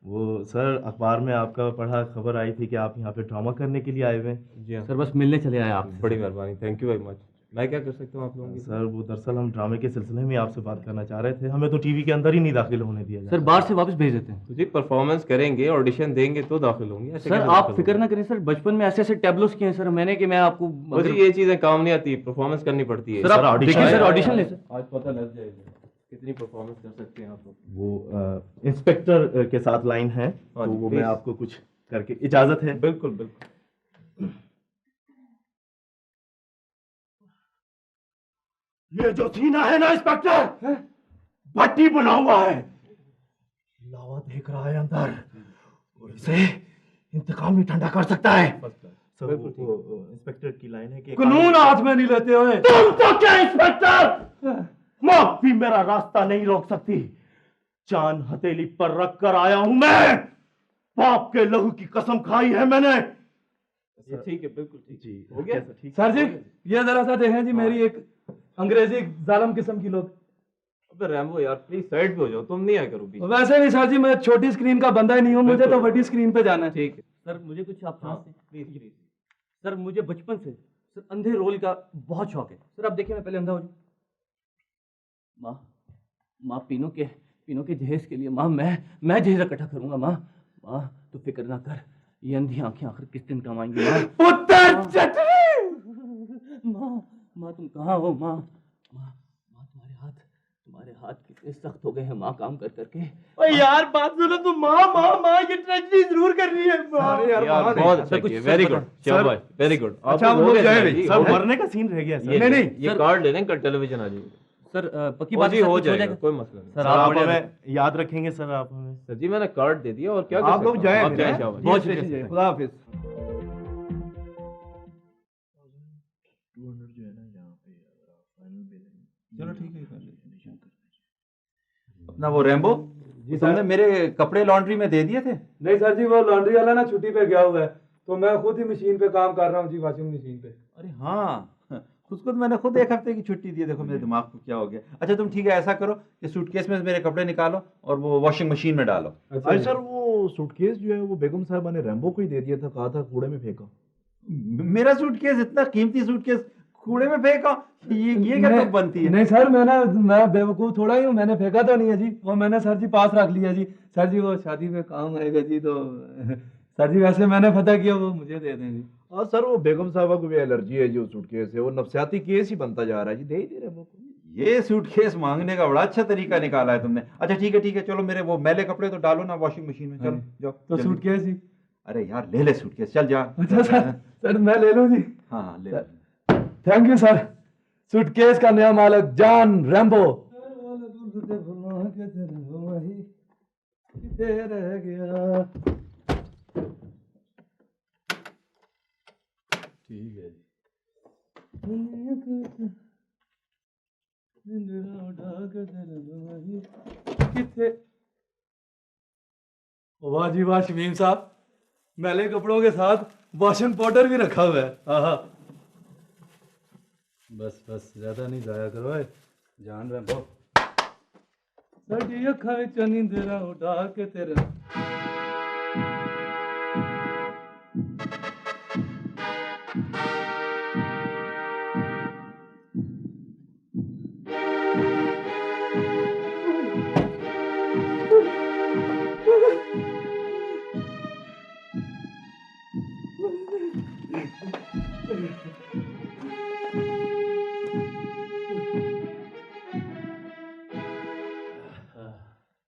वो सर अखबार में आपका पढ़ा, खबर आई थी कि आप यहाँ पे ड्रामा करने के लिए आए हुए हैं। जी हाँ सर बस मिलने चले आए आप। बड़ी मेहरबानी, थैंक यू वेरी मच। मैं क्या कर सकता हूँ आप लोगों की? सर वो दरअसल हम ड्रामे के सिलसिले में आपसे बात करना चाह रहे थे, हमें तो टीवी के अंदर ही नहीं दाखिल होने दिया सर जाता। बाहर से वापस भेज देते हैं। तो जी परफॉर्मेंस करेंगे, ऑडिशन देंगे तो दाखिल होंगे। ऐसे सर कैसे आप दाखिल फिक्र होंगे? ना करें सर, बचपन में ऐसे ऐसे टैबलोस किए हैं सर मैंने कि मैं आपको वो जी ये चीजें काम नहीं आती, परफॉर्मेंस करनी पड़ती है। सर आप देखिए सर, ऑडिशन ले सर। आज पता लग जाएगा कितनी परफॉर्मेंस कर सकते हैं आप लोग। वो इंस्पेक्टर के साथ लाइन है, हाँ तो जी, वो मैं please। आपको कुछ करके, इजाजत है? बिल्कुल बिल्कुल। ये जो सीना है ना इंस्पेक्टर, भट्टी बना हुआ है। लावा देख रहा है अंदर, और इसे इंतकाम भी ठंडा कर सकता है। सर वो इंस्पेक्टर की लाइन है कि कानून हाथ में नहीं लेते हुए। तुम तो क्या इंस्पेक्टर, मौत भी मेरा रास्ता नहीं रोक सकती। जान हथेली पर रख कर आया हूं मैं। बाप के लहू की कसम खाई है मैंने। ठीक है, बिल्कुल ठीक। जी हो गया? कैसा ठीक? सर जी ये जरा सा देखें जी, मेरी एक अंग्रेजी जालम किस्म की लोग। अबे रैम्बो यार प्लीज साइड पे हो जाओ, तुम नहीं आया करो बीच में। वैसे भी सर जी मैं छोटी स्क्रीन का बंदा ही नहीं हूँ, मुझे तो बिल्कुल। बड़ी स्क्रीन पे जाना है। ठीक है सर मुझे कुछ आप प्लीज प्लीज। सर मुझे बचपन से सर अंधे रोल का बहुत शौक है। सर आप देखिए मैं पहले अंधा हो जाऊँ। माँ माँ पीनों के जहेज के लिए माँ मैं जहेज इकट्ठा करूंगा। माँ माँ तू फिक्र ना कर, ये अंधी आंखें आखिर किस दिन काम आएंगी। माँ पुत्र चटनी। माँ माँ तुम कहाँ हो। माँ माँ माँ तुम्हारे हाथ कितने सख्त हो गए हैं माँ काम कर करके। ओ यार बात सुनो तुम। माँ माँ माँ ये ट्रेजेडी जरूर करनी है। अरे यार बहुत अच्छा किया, वेरी गुड शाबाश, वेरी गुड। अच्छा हम लोग जाए भाई। सर मरने का सीन रह गया सर। नहीं नहीं ये कार्ड ले लें, कल टेलीविजन आ जाएगी। सर पक्की हो बात जी, है, सर, हो कुछ जाएगा, कोई मसला नहीं। सर सर आप आप बढ़िया हमें याद रखेंगे सर। आप हमें सर जी मैंने कार्ड दे दिया और क्या कर आप लोग सकता हूँ? जाए आप जाए शाबाश। बहुत शुक्रिया। खुदा हाफिज। चलो ठीक है, अपना वो रैम्बो जी तुमने सर। मेरे कपड़े लॉन्ड्री में दे दिए थे। नहीं सर जी, वो लॉन्ड्री वाला ना छुट्टी पे गया हुआ है, तो मैं खुद ही मशीन पे काम कर रहा हूँ जी, वॉशिंग मशीन पे। अरे हाँ, उसको तो मैंने खुद एक हफ्ते की छुट्टी दी। देखो मेरे दिमाग को क्या हो गया। अच्छा तुम ठीक है, ऐसा करो कि सूटकेस में मेरे कपड़े निकालो और वो वॉशिंग मशीन में डालो। अरे सर वो सूटकेस जो है वो बेगम साहबा ने रैम्बो को ही दे दिया था, कहा था कूड़े में फेंका। मेरा सूटकेस, इतना कीमती सूटकेस कूड़े में फेंका? ये क्या तुक बनती है? नहीं सर, मैं बेवकूफ थोड़ा ही हूँ, मैंने फेंका तो नहीं है जी, वो मैंने सर जी पास रख लिया जी। सर जी वो शादी में काम आएगा जी, तो सर जी वैसे मैंने पता किया, वो मुझे दे दें जी। हाँ सर, वो बेगम साहबा को भी एलर्जी है जो सूटकेस है, वो नफसियाती केस ही बनता जा रहा है जी, दे ही दे रैम्बो को। ये सूटकेस मांगने का बड़ा अच्छा तरीका निकाला है तुमने। अच्छा ठीक है, चलो मेरे वो मैले कपड़े तो डालो ना वॉशिंग मशीन में। चलो जाओ तो जल्दी। सूटकेस ही। अरे यार ले ले सूटकेस, चल जा। अच्छा सर मैं ले लूँ जी। हाँ ले ले। Thank you sir. सूटकेस का नया मालिक जॉन रैम्बो। रह गया। ठीक है जी। वाह जी वाह शमीम साहब, मैले कपड़ों के साथ वॉशिंग पाउडर भी रखा हुआ है। हाँ बस ज्यादा नहीं जाया करो भाई, जान रहे हो। साडी अखां विच नींदरा उठा के तेरे।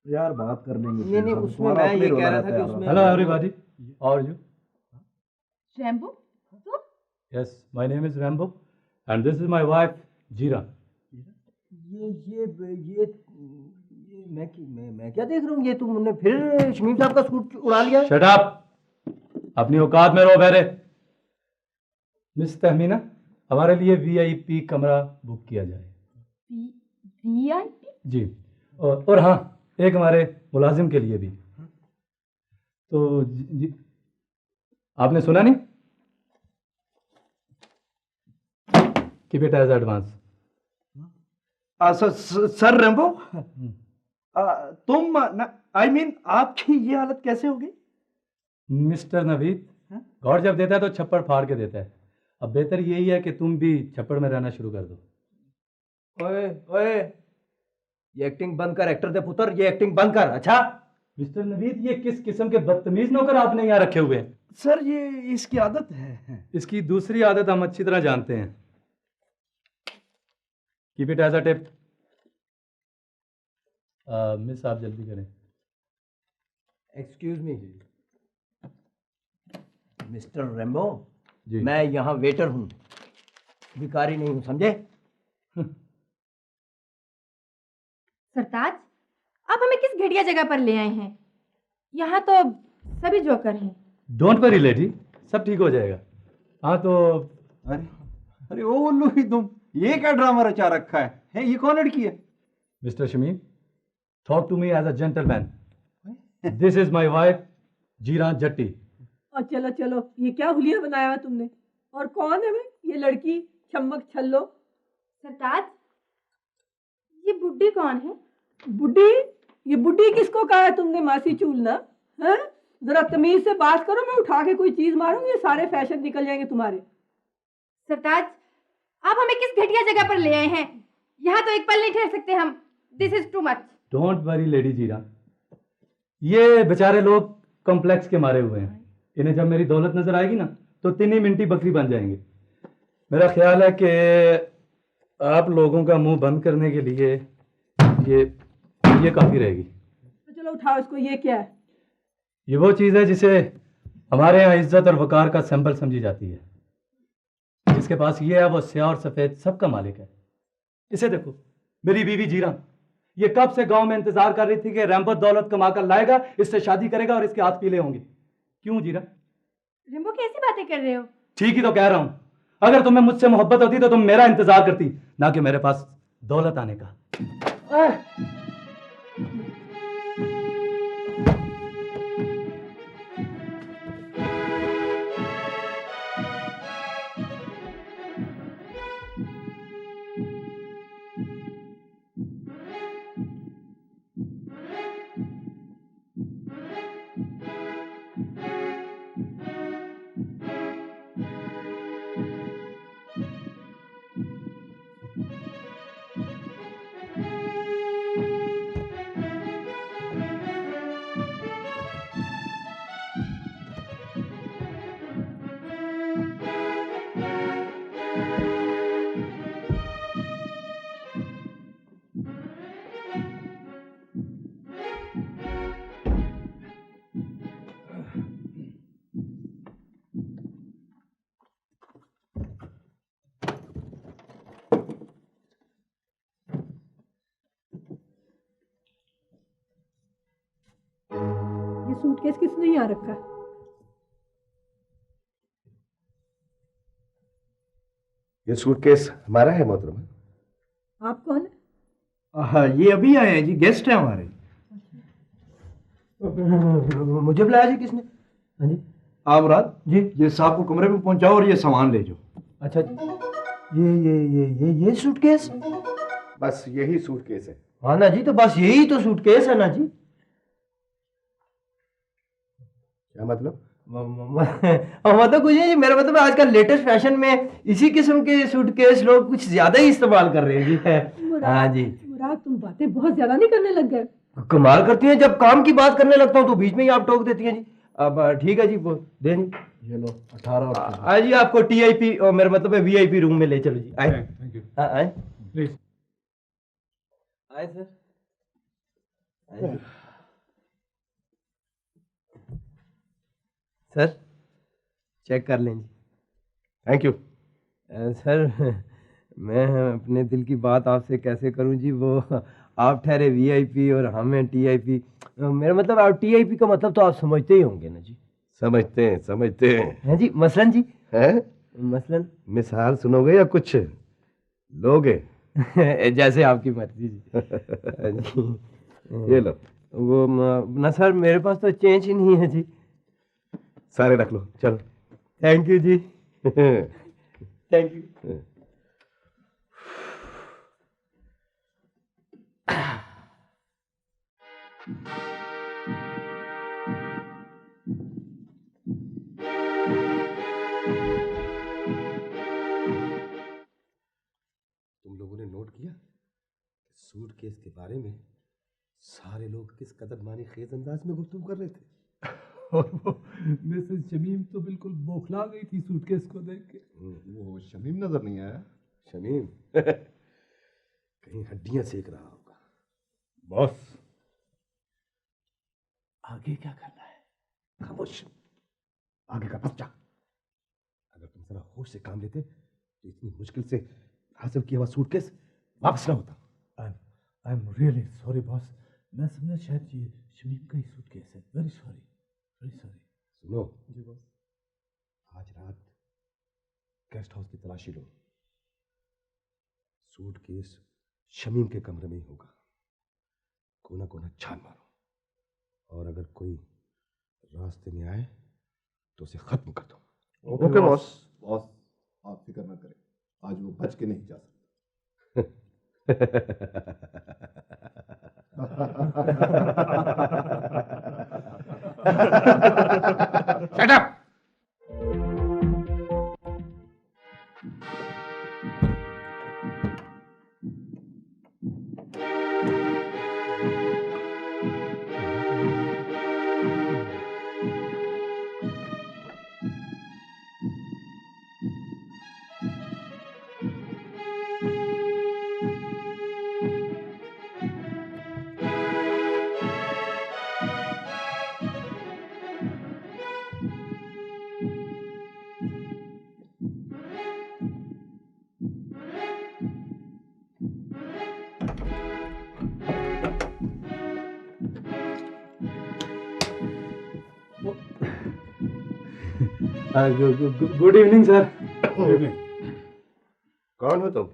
यार बात कर लेंगे। नहीं नहीं, उसमें मैं ये कह रहा था कि उसमें hello everybody, how are you? Rambo तुम? Yes, my name is Rambo and this is my wife Zeera. ये मैं क्या देख रहा हूँ? ये तुमने फिर शमीम साहब का सूट उड़ा लिया। शट अप, अपनी औकात में रहो बेरे। मिस तहमीना, हमारे लिए वीआईपी कमरा बुक किया जाए। वीआईपी? जी, और हाँ, एक हमारे मुलाजिम के लिए भी। तो जी, आपने सुना नहीं? Keep it as advance. Sir Rambo, तुम आई मीन आपकी ये हालत कैसे हो गई? मिस्टर नवीद, गॉड जब देता है तो छप्पड़ फाड़ के देता है। अब बेहतर यही है कि तुम भी छप्पड़ में रहना शुरू कर दो। ओए ओए, ये एक्टिंग बंद कर एक्टर दे पुत्र, ये एक्टिंग बंद कर। अच्छा मिस्टर नवीद, ये किस किस्म के बदतमीज नौकर आपने यहाँ रखे हुए हैं? सर ये इसकी आदत है। इसकी दूसरी आदत हम अच्छी तरह जानते हैं। Keep it as a tip. Miss आप जल्दी करें। एक्सक्यूज मी मिस्टर रैम्बो, जी, मैं यहाँ वेटर हूँ, भिखारी नहीं हूँ, समझे? सरताज, आप हमें किस घटिया जगह पर ले आए हैं? यहाँ तो सभी जोकर हैं। डोंट वरी लेडी, सब ठीक हो जाएगा। हाँ तो अरे अरे ओ उल्लू ही तुम, ये क्या ड्रामा रचा रखा है? ये कौन लड़की है? Mister Shamim, talk to me as a gentleman. This is my wife Zeera Jatti. और चलो चलो, ये क्या हुलिया बनाया हुआ तुमने? और कौन है भाई ये लड़की चम्मक छल्लो? सरताज, ये बुड्ढी कौन है? बुड्ढी? ये बुड्ढी किसको कहा है तुमने? मासी चूलना है? जरा तमीज से बात करो, मैं उठा के कोई चीज मारूंगी, सारे फैशन निकल जाएंगे तुम्हारे। सरताज, आप हमें किस घटिया जगह पर ले आए हैं? यहाँ तो एक पल नहीं ठहर सकते हम। This is too much. Don't worry lady जीरा, ये बेचारे लोग कॉम्प्लेक्स के मारे हुए हैं। इन्हें जब मेरी दौलत नजर आएगी ना तो 3 मिनटी बकरी बन जाएंगे। मेरा ख्याल है कि आप लोगों का मुंह बंद करने के लिए ये काफी रहेगी। तो चलो उठाओ इसको। ये क्या है? ये वो चीज है जिसे हमारे यहाँ इज्जत और वकार का सिंबल समझी जाती है। जिसके पास ये है वो स्याह और सफेद सबका मालिक है। इसे देखो, मेरी बीवी जीरा, ये कब से गांव में इंतजार कर रही थी कि रैम्बो दौलत कमा कर लाएगा, इससे शादी करेगा और इसके हाथ पीले होंगे। क्यों जीरा? रिम्बो, कैसी बातें कर रहे हो? ठीक ही तो कह रहा हूं। अगर तुम्हें मुझसे मोहब्बत होती तो तुम मेरा इंतजार करती, ना कि मेरे पास दौलत आने का। ये सूटकेस किसने यहाँ रखा? ये सूटकेस हमारा है मोहतरमा। आप कौन है? हाँ, ये अभी आए हैं जी, गेस्ट हैं हमारे। मुझे बुलाया जी किसने? हाँ जी। आमराद जी। ये साहब को कमरे में पहुंचाओ और ये सामान ले जाओ। अच्छा जी। ये सूटकेस? बस यही सूटकेस है। हाँ ना जी, तो बस यही तो सूटकेस है ना जी। क्या मतलब? मतलब कुछ नहीं जी, मेरा मतलब आजकल लेटेस्ट फैशन में इसी किस्म के सूटकेस लोग कुछ ज्यादा ही इस्तेमाल कर रहे हैं जी। हाँ जी। मुराद, तुम बातें बहुत ज्यादा नहीं करने लग गए? कमाल करती हैं, जब काम की बात करने लगता हूँ तो बीच में ही आप टोक देती हैं जी। अब ठीक है जी, वो दे जी। ये लो 18 और आज जी आपको टीआईपी और मेरा मतलब है वीआईपी रूम में ले चलो जी। आए। Thank you. हाँ आए। प्लीज। आए सर। आए। सर चेक कर लें जी। Thank you. सर मैं अपने दिल की बात आपसे कैसे करूं जी, वो आप ठहरे वीआईपी और हम हैं टीआईपी। मेरा मतलब आप टीआईपी का मतलब तो आप समझते ही होंगे ना जी। समझते हैं। हैं जी? मसलन जी? हैं? मसलन मिसाल सुनोगे या कुछ लोगे? जैसे आपकी मर्जी जी। ये लो। वो ना सर, मेरे पास तो चेंज ही नहीं है जी। सारे रख लो, चलो। थैंक यू जी। Thank you. तुम लोगों ने नोट किया सूटकेस के बारे में सारे लोग किस कदर मानी खेज अंदाज में गुफ्तगू कर रहे थे? और वो मिसेस शमीम तो बिल्कुल बौखला गई थी सूटकेस को देख के। वो शमीम नजर नहीं आया। शमीम कहीं हड्डियां सेक रहा होगा। बॉस, आगे क्या करना है? खामोश, आगे का बस जा। अगर तुम जरा होश से काम लेते तो इतनी मुश्किल से हासिल किया हुआ सूटकेस वापस ना होता। आई एम रियली सॉरी बॉस, मैं समझा शायद ये शमीम का ही सूटकेस है। Very sorry, very sorry. सुनो जी बॉस। आज रात गेस्ट हाउस की तलाशी लो। सूटकेस शमीम के कमरे में ही होगा। कोना कोना छान मारो और अगर कोई रास्ते में आए तो उसे खत्म कर दो। Okay boss. बॉस आप फिक्र ना करें, आज वो बच के नहीं जा सकता। Shut up! Good evening sir. कौन हो तुम?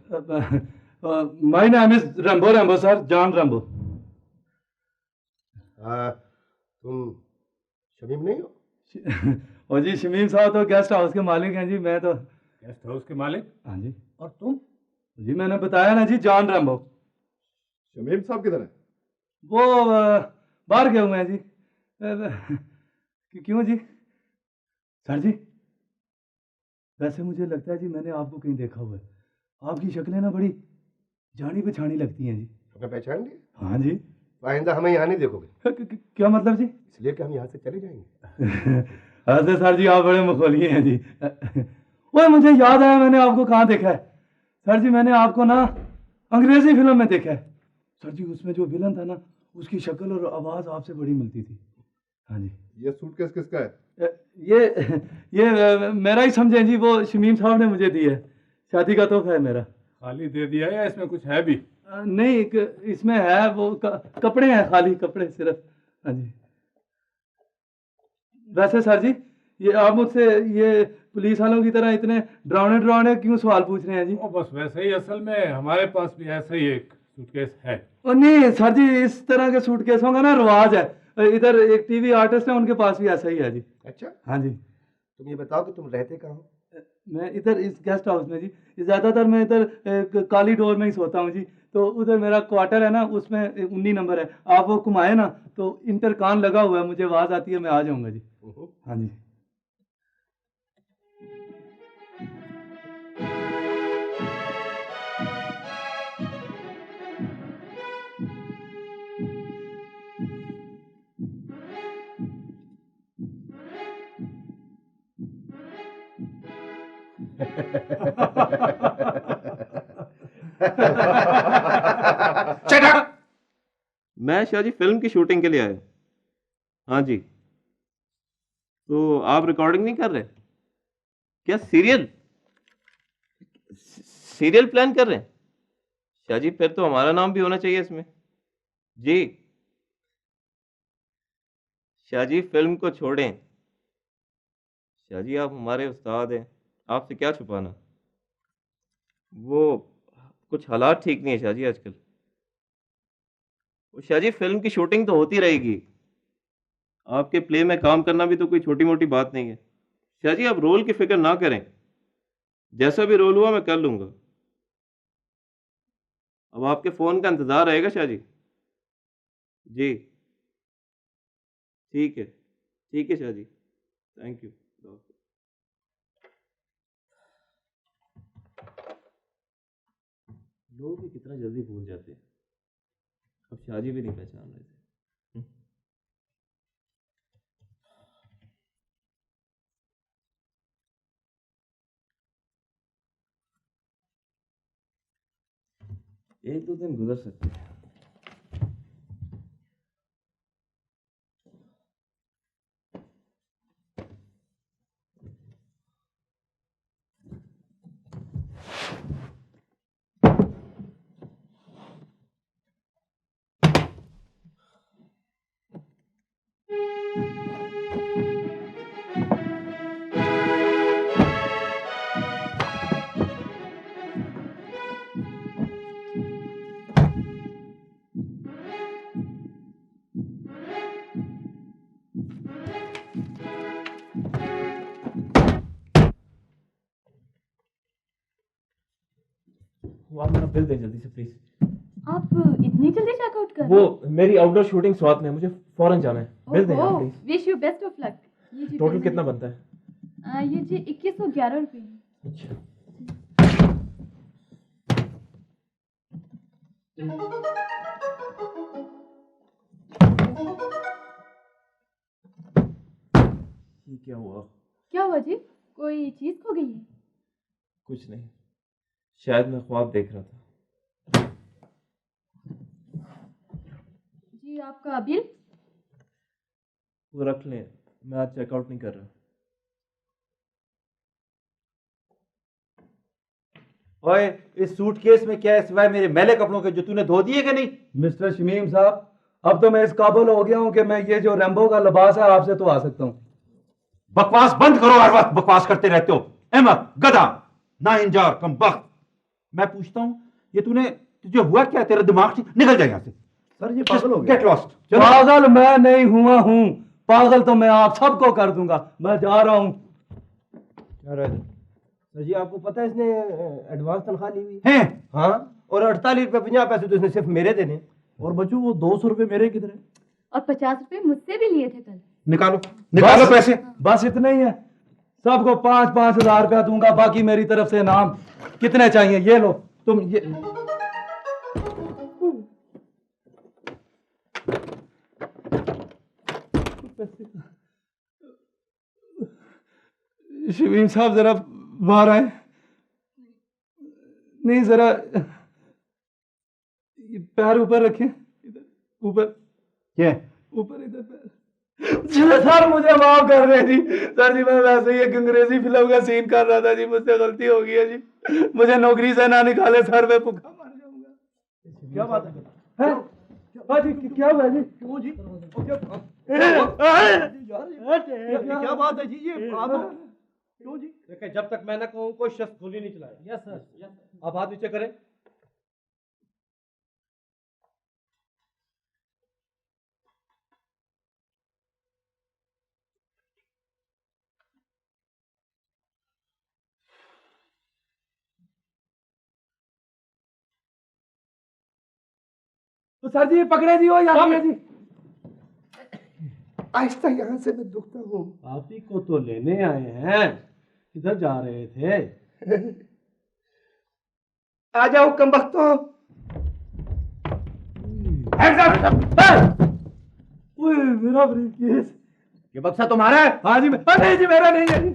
My name is Rambo Rambo sir, John Rambo. तुम शमीम नहीं हो? और जी शमीम साहब तो गेस्ट हाउस के मालिक हैं जी, मैं तो गेस्ट हाउस के मालिक। हाँ जी। और तुम? जी मैंने बताया ना जी, जॉन रैम्बो। शमीम साहब किधर है? वो बाहर गए हुए हैं जी। क्यों जी? सर जी वैसे मुझे लगता है जी मैंने आपको कहीं देखा हुआ है। आपकी शक्लें ना बड़ी जानी पहचानी लगती हैं जी। हमें पहचान लिया? हाँ जी। आइंदा हमें यहाँ नहीं देखोगे। क्या मतलब जी? इसलिए कि हम यहाँ से चले जाएंगे। ऐसे सर जी आप बड़े मखौलिए हैं जी। वो मुझे याद आया, मैंने आपको कहाँ देखा है सर जी? मैंने आपको ना अंग्रेजी फिल्म में देखा है सर जी। उसमें जो विलन था ना, उसकी शक्ल और आवाज आपसे बड़ी मिलती थी। हाँ जी। ये सूटकेस किसका है? ये मेरा ही समझे जी, वो शमीम साहब ने मुझे दी है, शादी का तोहफा है मेरा। खाली दे दिया या इसमें कुछ है भी? नहीं इसमें है वो कपड़े हैं, खाली कपड़े सिर्फ। हाँ जी। वैसे सर जी ये आप मुझसे ये पुलिस वालों की तरह इतने डरावने क्यों सवाल पूछ रहे हैं जी? बस वैसे ही, असल में हमारे पास भी ऐसा ही एक सूटकेस है। नहीं सर जी, इस तरह के सूटकेसों का ना रिवाज है। इधर एक टीवी आर्टिस्ट है, उनके पास भी ऐसा ही है जी। अच्छा। हाँ जी। तुम ये बताओ कि तुम रहते कहाँ हो? मैं इधर इस गेस्ट हाउस में जी। ज्यादातर मैं इधर काली डोर में ही सोता हूँ जी। तो उधर मेरा क्वार्टर है ना, उसमें 19 नंबर है। आप वो घुमाए ना तो इंटरकान लगा हुआ है, मुझे आवाज आती है, मैं आ जाऊंगा जी। हाँ जी। मैं शाह जी फिल्म की शूटिंग के लिए आया। हाँ जी। तो आप रिकॉर्डिंग नहीं कर रहे क्या? सीरियल प्लान कर रहे हैं? शाह जी फिर तो हमारा नाम भी होना चाहिए इसमें जी। शाह जी फिल्म को छोड़ें। शाह जी आप हमारे उस्ताद हैं, आपसे क्या छुपाना। वो कुछ हालात ठीक नहीं है शाह जी आजकल। शाह जी फिल्म की शूटिंग तो होती रहेगी, आपके प्ले में काम करना भी तो कोई छोटी मोटी बात नहीं है। शाह जी आप रोल की फिक्र ना करें, जैसा भी रोल हुआ मैं कर लूंगा। अब आपके फोन का इंतजार रहेगा शाह जी। जी ठीक है शाह जी, थैंक यू। लोग भी कितना जल्दी भूल जाते हैं, अब शाह जी भी नहीं पहचान रहे थे। एक दो दिन गुजर सकते हैं। वो आप मेरा बिल दें जल्दी से प्लीज। आप इतनी जल्दी चेकआउट कर वो मेरी आउटडोर शूटिंग स्वात में, मुझे फौरन जाना है। भेज दें आप please. Wish you best of luck. Total कितना बनता है? ये जी 2111 रुपए। अच्छा। ये क्या हुआ? क्या हुआ जी? कोई चीज खो गई है? कुछ नहीं, शायद मैं ख्वाब देख रहा था। जी आपका बिल? वो रख लें, मैं आज चेकआउट नहीं कर रहा। ओए, इस सूटकेस में क्या है सिवाय मेरे मैले कपड़ों के जो तूने धो दिए कि नहीं? मिस्टर शमीम साहब, अब तो मैं इस काबिल हो गया हूं कि मैं ये जो रैम्बो का लिबास है आपसे तो आ सकता हूं। बकवास बंद करो, हर वक्त बकवास करते रहते हो। अहमद, गधा, नाइंजार, कमबख्त। मैं पूछता हूं, ये तुझे हुआ क्या? तेरा दिमाग ठीक? निकल जाए यहां से। सर ये पागल हो गया। Get lost. पागल मैं नहीं हुआ हूं, पागल तो मैं आप सबको कर दूंगा। मैं जा रहा हूं। सर जी आपको पता है इसने एडवांस तनख्वाह ली हुई है? हाँ, और 48 रुपए 50 पैसे तो इसने सिर्फ मेरे देने। और बच्चों वो 200 रुपए मेरे किधर है? और 50 रुपए मुझसे भी लिए थे कल। निकालो पैसे। बस इतना ही है। सबको 5-5 हजार रुपया दूंगा, बाकी मेरी तरफ से इनाम। कितने चाहिए? ये लो तुम। ये शमीम साहब जरा बाहर आए। नहीं जरा पैर ऊपर रखें, इधर ऊपर। क्या ऊपर? इधर पैर। सर मुझे माफ कर रहे जी। सर जी मैं वैसे ही एक अंग्रेजी फिल्म का सीन कर रहा था जी, मुझसे गलती हो गई है जी। मुझे नौकरी से ना निकाले सर, मैं भूखा मर जाऊंगा। क्या बात है? हाँ जी, क्या हुआ जी? क्यों जी? क्या बात है जी? ये आप क्यों जी? देखिए, जब तक मैं न कहूं कोई शख्स गोली नहीं चलाए। Yes sir. आप हाथ नीचे करें। तो सर जी पकड़े जी, हो यहाँ जी। आहिस्ता, यहाँ से मैं दुखता हूँ। आप ही को तो लेने आए हैं, किधर जा रहे थे? आ जाओ कमबख्तों। मेरा ब्रीफकेस। ये बक्सा तुम्हारा है? हाँ जी। नहीं जी, मेरा नहीं है जी।